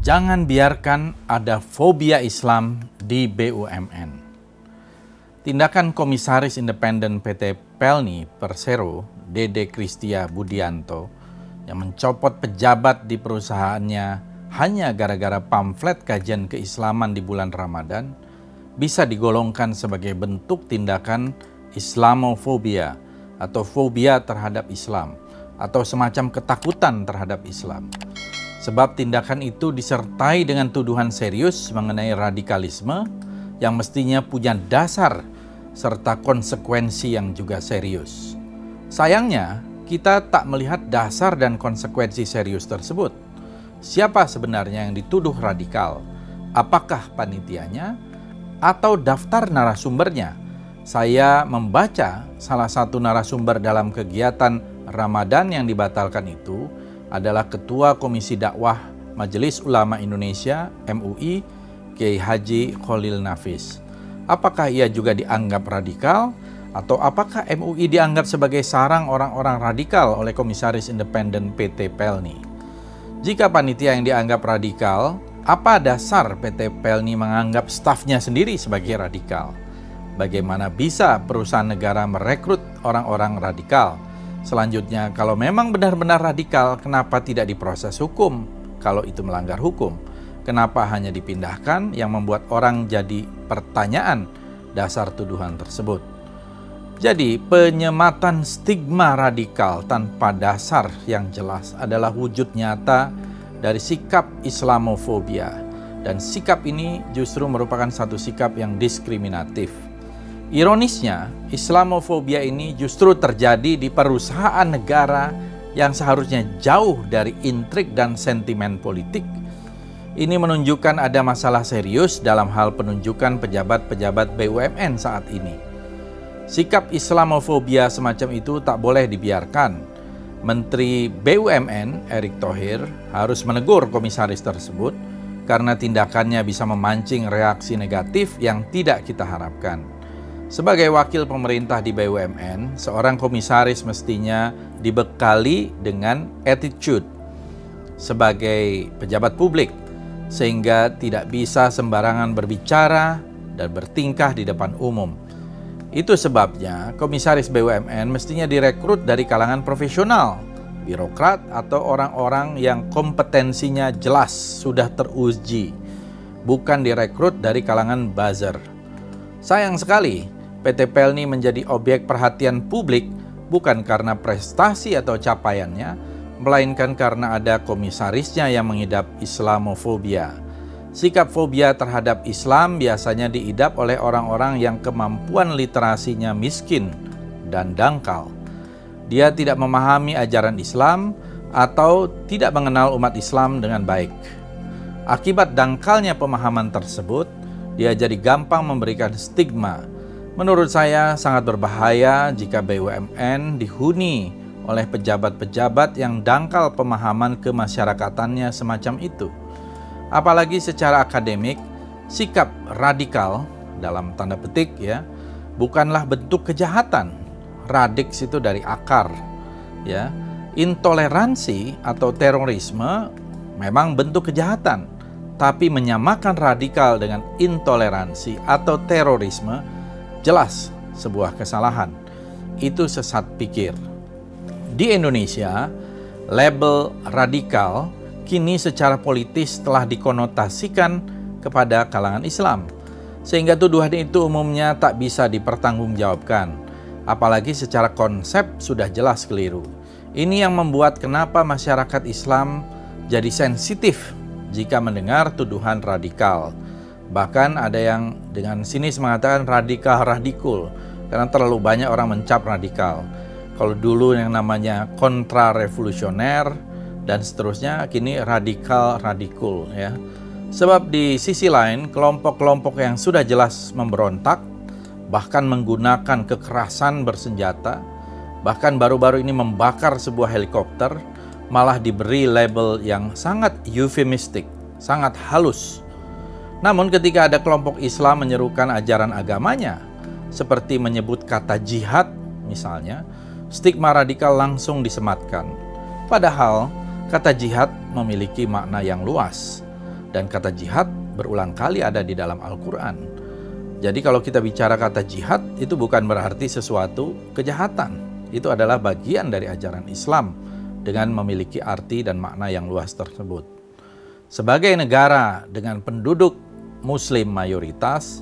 Jangan biarkan ada fobia Islam di BUMN. Tindakan Komisaris Independen PT Pelni Persero, Dede Kristia Budianto, yang mencopot pejabat di perusahaannya hanya gara-gara pamflet kajian keislaman di bulan Ramadan, bisa digolongkan sebagai bentuk tindakan Islamofobia atau fobia terhadap Islam, atau semacam ketakutan terhadap Islam. Sebab tindakan itu disertai dengan tuduhan serius mengenai radikalisme yang mestinya punya dasar serta konsekuensi yang juga serius. Sayangnya, kita tak melihat dasar dan konsekuensi serius tersebut. Siapa sebenarnya yang dituduh radikal? Apakah panitianya atau daftar narasumbernya? Saya membaca salah satu narasumber dalam kegiatan Ramadan yang dibatalkan itu adalah Ketua Komisi Dakwah Majelis Ulama Indonesia (MUI), Kiai Haji Khalil Nafis. Apakah ia juga dianggap radikal? Atau apakah MUI dianggap sebagai sarang orang-orang radikal oleh Komisaris Independen PT Pelni? Jika panitia yang dianggap radikal, apa dasar PT Pelni menganggap stafnya sendiri sebagai radikal? Bagaimana bisa perusahaan negara merekrut orang-orang radikal? Selanjutnya, kalau memang benar-benar radikal, kenapa tidak diproses hukum? Kalau itu melanggar hukum, kenapa hanya dipindahkan yang membuat orang jadi pertanyaan dasar tuduhan tersebut? Jadi, penyematan stigma radikal tanpa dasar yang jelas adalah wujud nyata dari sikap Islamofobia. Dan sikap ini justru merupakan satu sikap yang diskriminatif. Ironisnya, Islamofobia ini justru terjadi di perusahaan negara yang seharusnya jauh dari intrik dan sentimen politik. Ini menunjukkan ada masalah serius dalam hal penunjukan pejabat-pejabat BUMN saat ini. Sikap Islamofobia semacam itu tak boleh dibiarkan. Menteri BUMN Erick Thohir harus menegur komisaris tersebut karena tindakannya bisa memancing reaksi negatif yang tidak kita harapkan. Sebagai wakil pemerintah di BUMN, seorang komisaris mestinya dibekali dengan attitude sebagai pejabat publik, sehingga tidak bisa sembarangan berbicara dan bertingkah di depan umum. Itu sebabnya komisaris BUMN mestinya direkrut dari kalangan profesional, birokrat atau orang-orang yang kompetensinya jelas sudah teruji, bukan direkrut dari kalangan buzzer. Sayang sekali, PT Pelni menjadi objek perhatian publik bukan karena prestasi atau capaiannya, melainkan karena ada komisarisnya yang mengidap Islamofobia. Sikap fobia terhadap Islam biasanya diidap oleh orang-orang yang kemampuan literasinya miskin dan dangkal. Dia tidak memahami ajaran Islam atau tidak mengenal umat Islam dengan baik. Akibat dangkalnya pemahaman tersebut, dia jadi gampang memberikan stigma. Menurut saya sangat berbahaya jika BUMN dihuni oleh pejabat-pejabat yang dangkal pemahaman kemasyarakatannya semacam itu. Apalagi secara akademik, sikap radikal dalam tanda petik ya, bukanlah bentuk kejahatan. Radix itu dari akar ya. Intoleransi atau terorisme memang bentuk kejahatan, tapi menyamakan radikal dengan intoleransi atau terorisme jelas sebuah kesalahan. Itu sesat pikir. Di Indonesia, label radikal kini secara politis telah dikonotasikan kepada kalangan Islam, sehingga tuduhan itu umumnya tak bisa dipertanggungjawabkan, apalagi secara konsep sudah jelas keliru. Ini yang membuat kenapa masyarakat Islam jadi sensitif jika mendengar tuduhan radikal. Bahkan ada yang dengan sinis mengatakan radikal-radikul, karena terlalu banyak orang mencap radikal. Kalau dulu yang namanya kontra-revolusioner dan seterusnya, kini radikal-radikul ya. Sebab di sisi lain, kelompok-kelompok yang sudah jelas memberontak, bahkan menggunakan kekerasan bersenjata, bahkan baru-baru ini membakar sebuah helikopter, malah diberi label yang sangat eufemistik, sangat halus. Namun ketika ada kelompok Islam menyerukan ajaran agamanya, seperti menyebut kata jihad misalnya, stigma radikal langsung disematkan. Padahal kata jihad memiliki makna yang luas. Dan kata jihad berulang kali ada di dalam Al-Quran. Jadi kalau kita bicara kata jihad, itu bukan berarti sesuatu kejahatan. Itu adalah bagian dari ajaran Islam dengan memiliki arti dan makna yang luas tersebut. Sebagai negara dengan penduduk Muslim mayoritas,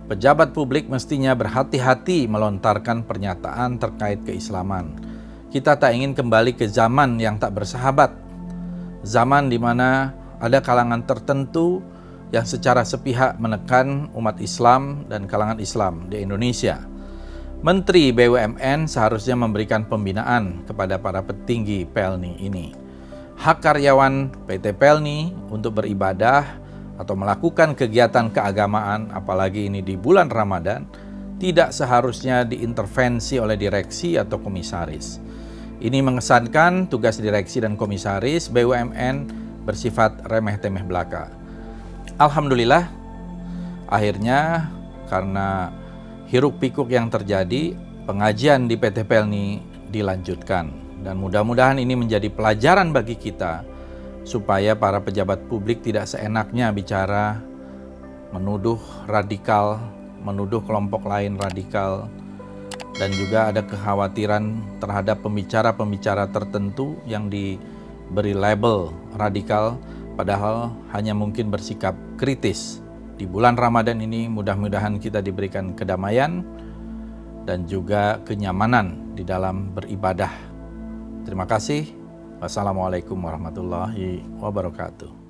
pejabat publik mestinya berhati-hati melontarkan pernyataan terkait keislaman. Kita tak ingin kembali ke zaman yang tak bersahabat, zaman di mana ada kalangan tertentu yang secara sepihak menekan umat Islam dan kalangan Islam di Indonesia. Menteri BUMN seharusnya memberikan pembinaan kepada para petinggi Pelni ini. Hak karyawan PT Pelni untuk beribadah atau melakukan kegiatan keagamaan, apalagi ini di bulan Ramadan, tidak seharusnya diintervensi oleh direksi atau komisaris. Ini mengesankan tugas direksi dan komisaris BUMN bersifat remeh-temeh belaka. Alhamdulillah, akhirnya karena hiruk pikuk yang terjadi, pengajian di PT Pelni dilanjutkan. Dan mudah-mudahan ini menjadi pelajaran bagi kita, supaya para pejabat publik tidak seenaknya bicara, menuduh radikal, menuduh kelompok lain radikal, dan juga ada kekhawatiran terhadap pembicara-pembicara tertentu yang diberi label radikal, padahal hanya mungkin bersikap kritis. Di bulan Ramadan ini mudah-mudahan kita diberikan kedamaian dan juga kenyamanan di dalam beribadah. Terima kasih. Wassalamualaikum warahmatullahi wabarakatuh.